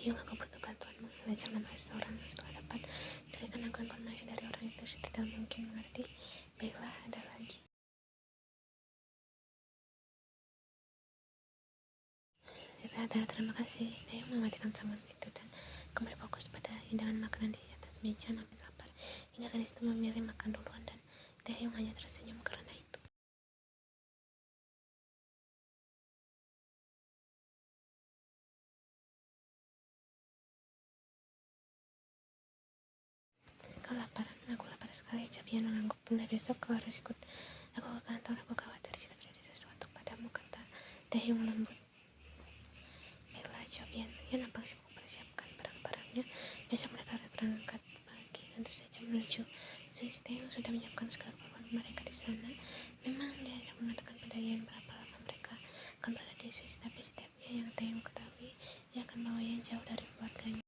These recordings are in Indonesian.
Yung aku butuh bantuanmu. Lajang nama seseorang. Setelah dapat carikan aku informasi dari orang itu sedetail mungkin mengerti. Baiklah, ada lagi. Terima kasih. Saya mematikan sambal itu dan kembali fokus pada hidangan makanan di atas meja sambil sabar hingga gadis itu memilih makan duluan dan Taehyung hanya tersenyum karena itu. Kau lapar? Aku lapar sekali. Cabian mengangguk. Bunda besok kau harus ikut aku ke kantor. Aku khawatir jika terjadi sesuatu padamu, kata Taehyung lembut. Baiklah, Cabian. Ia nampak sibuk mempersiapkan barang-barangnya. Besok mereka harus berangkat pagi. Tentu saja menuju Swiss. Taehyung sudah menyiapkan segala keperluan mereka di sana. Memang dia tidak mengatakan pada Ian berapa lama mereka akan berada di Swiss, tapi setidaknya yang Taehyung ketahui, dia akan bawa Ian jauh dari keluarganya.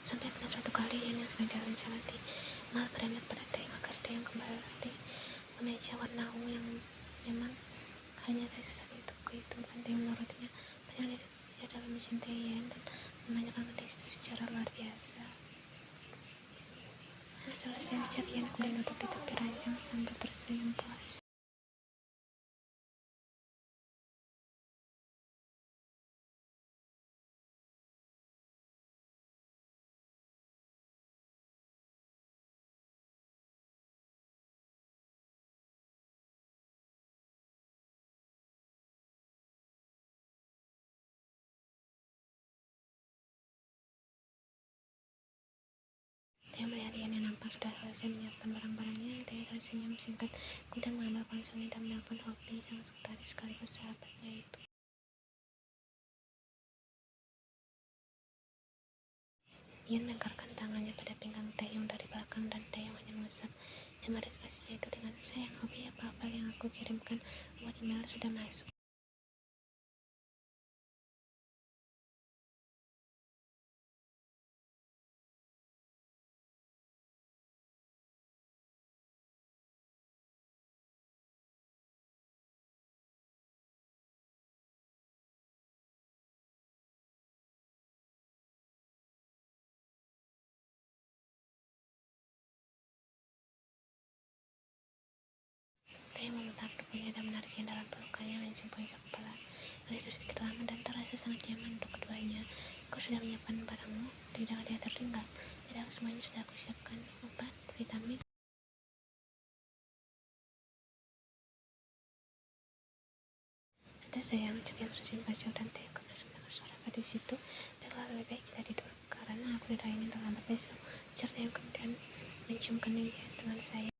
Sampai pada suatu kali Ian yang sedang jalan-jalan di mal beringat pada Taehyung agar Taehyung kembali ke meja warna ungu yang memang hanya tersisa di toko itu, dan Taehyung menurutnya padahal dia dalam mencintai Ian dan memanjakan gadis itu secara luar biasa. Selesai ucap Ian kemudian duduk di tepi ranjang sambil tersenyum puas. Taehyung melihat Ian yang nampak sudah selesai menyiapkan barang-barangnya. Taehyung tersenyum singkat kemudian mengambil konsolnya dan menelpon Hobi, sang sekretaris sekaligus sahabatnya itu. Ian melengkarkan tangannya pada pinggang Taehyung dari belakang dan Taehyung hanya mengusap jemari kasihnya itu dengan sayang. Hobi, apa-apa yang aku kirimkan buat email sudah masuk. Taehyung memutar tubuhnya dan menariknya dalam pelukannya, menjemput kepala. Kali itu sedikit lama dan terasa sangat nyaman untuk keduanya. Kau sudah menyiapkan barangmu? Tidak ada yang tertinggal. Tidak, semuanya sudah aku siapkan. Obat, vitamin. Ada sayang, ucap yang tersimpan jauh dan Taehyung karena mendengar suara gadis itu. Baiklah, lebih baik kita tidur karena aku tidak ingin terlambat besok. Ucap Taehyung kemudian mencium keningnya dengan sayang.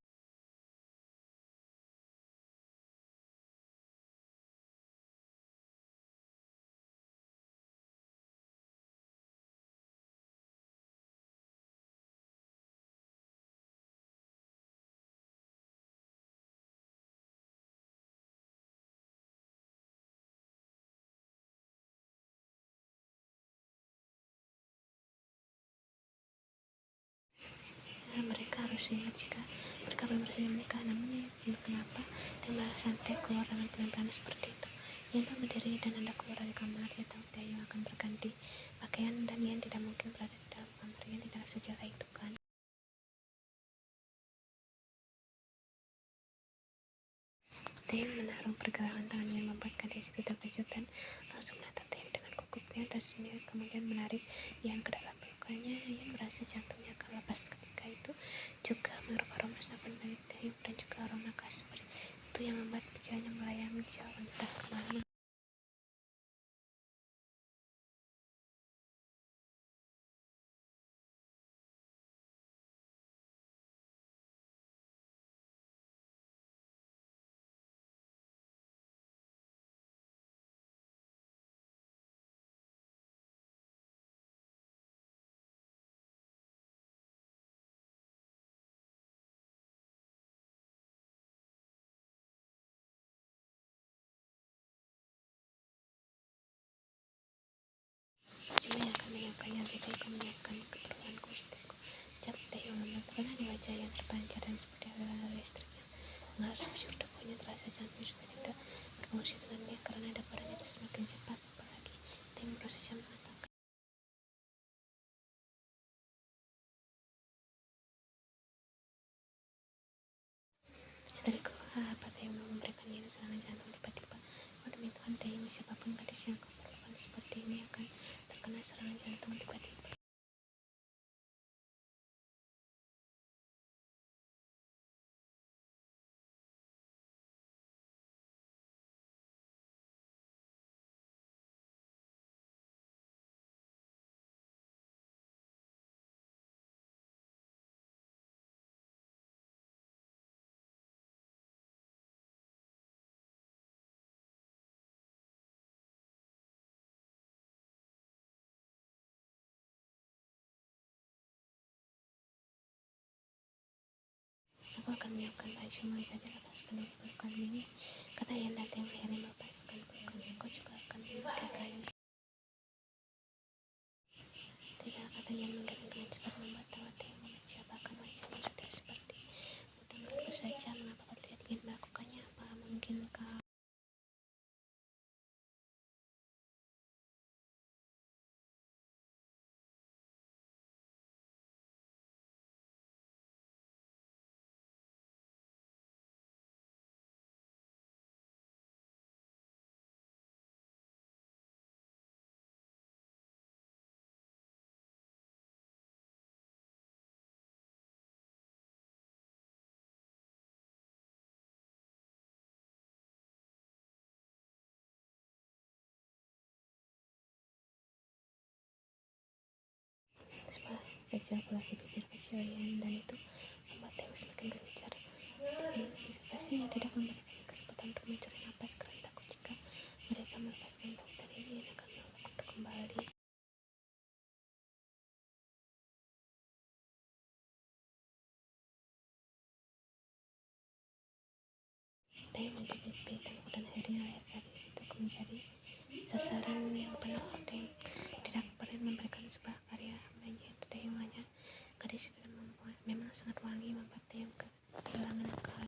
Mereka harus ingat jika mereka belum bersedia menikah. Namun kenapa Taehyung merasa santai keluar dengan pelan-pelan seperti itu. Ian pun berdiri dan hendak keluar dari kamar. Dia tahu Taehyung akan berganti pakaian dan Ian tidak mungkin berada di dalam kamar. Ian tidak segera itu kan. Taehyung menaruh pergerakan tangannya yang membuat gadis itu terkejut dan langsung menatap Taehyung dengan gugup. sekupnya tersendiri, kemudian menarik Yan ke dalam peluknya. Yan merasa jantungnya akan lepas ketika itu juga menghirup aroma sabun dari Taehyung dan juga aroma kasur itu yang membuat pikirannya melayang jauh entah kemana. Cuma yang akan menyangkanya beda menyiapkan keperluan kostikku. Cap Taehyung lemah karena di wajah yang terpancar dan seperti aliran listriknya mengalir bujur tubuhnya. Terasa jantung juga tidak berfungsi dengan dia karena daparannya itu semakin cepat. Apalagi Taehyung baru saja mengatakan, istriku, apa Taehyung mau memberikan Yan serangan jantung tiba-tiba? Oh demi Tuhan Taehyung, siapapun gadis yang kau perlukan seperti ini akan terkena serangan jantung tiba-tiba. Aku akan menyiapkan baju mau saja lepaskan dari pelukan ini, kata Yan dan Taehyung akhirnya melepaskan pelukan. Engkau juga akan memikirkannya. Tidak, kata Yan menggeleng dengan cepat membuat tawa Taehyung memecah, bahkan wajahnya sudah seperti mudah menurutku saja. Mengapa kau tidak ingin melakukannya? Apa mungkin kau ejakulasi bibir kecil Yan, dan itu membuat Taehyung semakin gencar. Tapi kasihnya tidak memberikannya kesempatan untuk mencuri napas karena takut jika mereka melepaskan tautan ini Yan akan menolak untuk kembali. Taehyung menjepit pipiku dan akhirnya leher gadis itu menjadi sasaran yang penuh. Taehyung tidak pernah memberikan sebuah karya menyanyi itu. Taehyung hanya gadis itu memang sangat wangi, membuat Taehyung kehilangan akal.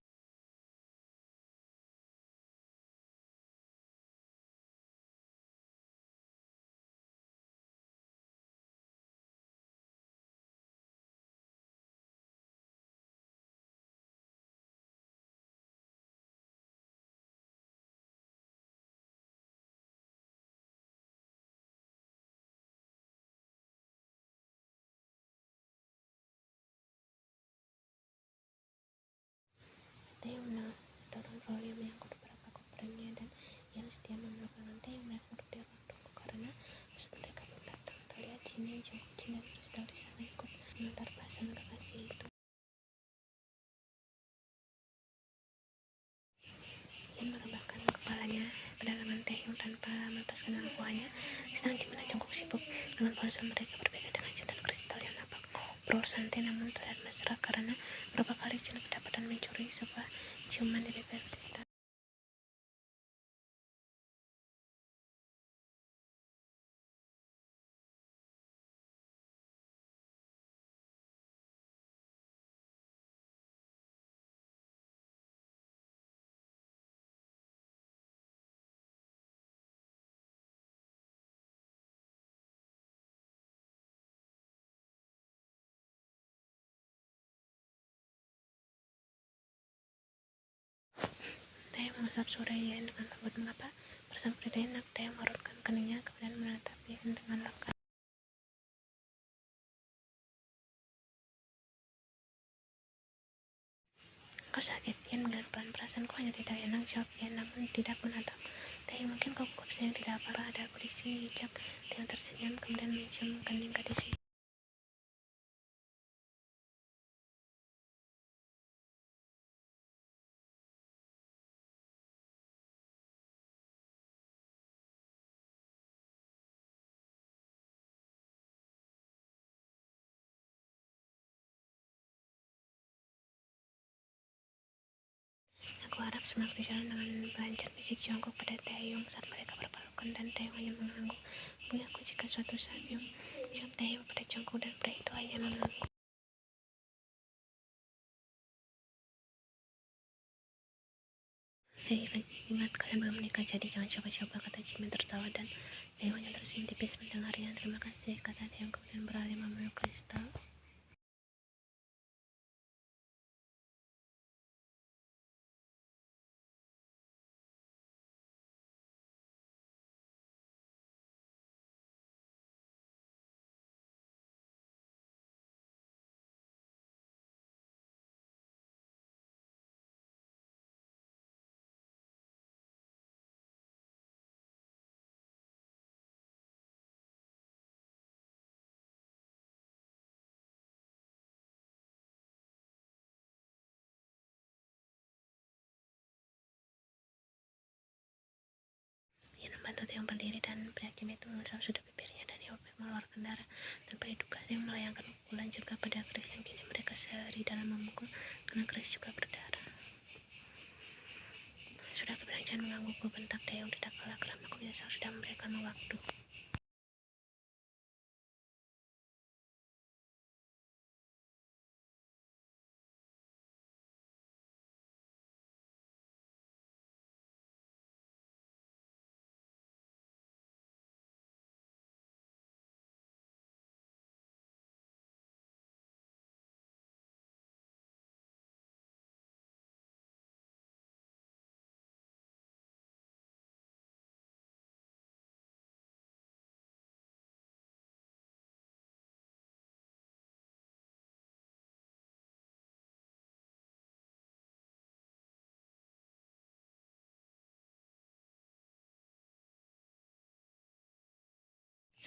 Taehyung mendorong Rolly mengangkut beberapa koperannya dan Yan setia memeluk tangan Taehyung. Mereka duduk di ruang tunggu karena maksud mereka belum datang. Terlihat Jimin, Jongin dan Kristal di sana ikut mengantar pasangan kekasih itu. Yan merebahkan kepalanya ke dalaman Taehyung tanpa melepaskan lambungnya. Sedang Jimin dan Jongin sibuk dengan ponsel mereka. Berbeda dengan Jin dan Kristal yang nampak ngobrol santai namun terlihat mesra karena beberapa kali Jin kedapatan mencuri sebuah ciuman di bibir Kristal. mengusap Surya dengan lembut. Mengapa? Perasaan tidak enak. Taeyong mengurutkan keningnya, kemudian menatap Yen dengan lekat. Kau sakit? Yen melihat pelan. Perasaanku hanya tidak enak, jawab Yen, namun tidak menatap Taeyong. Mungkin kau gugup sayang, tidak apa-apa, ada aku di sini, ucap Taeyong tersenyum, kemudian mencium kening gadis. Aku harap semua berjalan dengan lancar, bisik Jongkok pada Taeyong saat mereka berpelukan, dan Taeyong hanya mengangguk. Bui aku jika suatu saat jawab Taeyong pada Jongkok, dan pria itu hanya mengangguk. Hei, ingat kalian belum menikah, jadi jangan coba-coba, kata Jimin tertawa, dan Taeyong hanya tersenyum tipis mendengarnya. Terima kasih, kata Taeyong kemudian beralih memeluk Kristal. Ia membantu Taeyong berdiri, dan pria Kim itu mengusap sudut bibirnya, dan ia mengeluarkan darah. Tanpa diduga, Taeyong melayangkan pukulan juga pada Chris, yang kini mereka sehari dalam memukul, karena Chris juga berdarah. Sudah kebilang jangan menggangguku, bentak Taeyong tidak kalah geram. Aku biasa sudah memberikanmu waktu.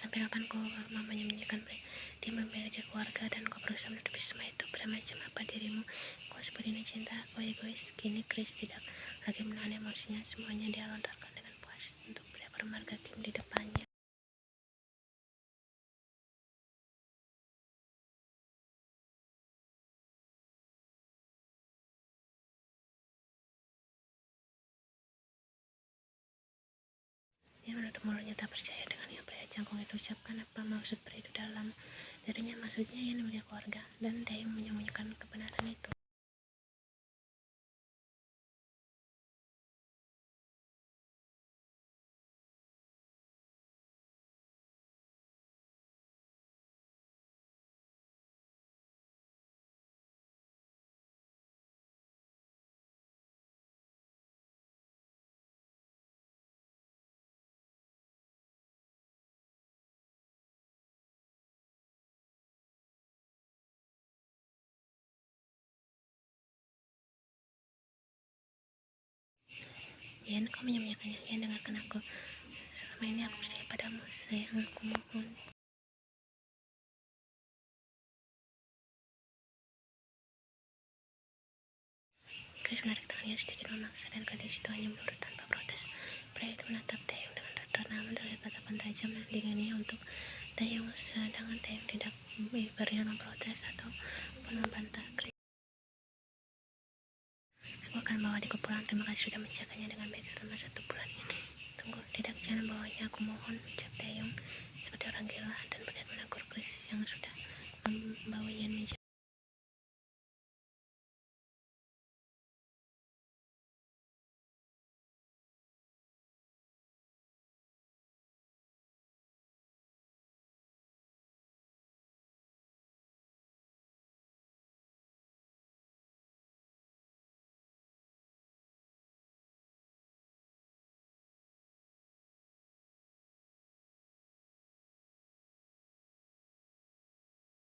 Sampai kapan kau menyembunyikan dia memiliki keluarga, dan kau berusaha menutupi semua itu? Macam apa dirimu? Kau seperti ini cinta, kau egois. Kini Chris tidak lagi menahan emosinya, semuanya dia lontarkan dengan puas untuk pria bermarga Kim di depannya. Dia menutup mulutnya tak percaya dengan yang pria jangkung itu ucapkan. Apa maksud pria itu dalam dirinya? Maksudnya ia memiliki keluarga, dan Taeyong menyembunyikan kebenaran itu. Yen, kau menyembunyikannya. Yen, dengarkan aku. Selama ini aku percaya padamu, sayang, aku mohon. Chris menarik tangannya sedikit memaksa, dan gadis itu hanya menurut tanpa protes. Pria itu menatap Taeyong dengan datar, namun dari tatapan tajam dan dinginnya untuk Taeyong, sedangkan Taeyong tidak berikan memprotes ataupun membantah Chris. Aku akan bawa adikku pulang. Terima kasih sudah menjaganya dengan baik selama 1 bulan ini. Tunggu, tidak, jangan bawanya, aku mohon, ucap Taeyong seperti orang gila, dan benar-benar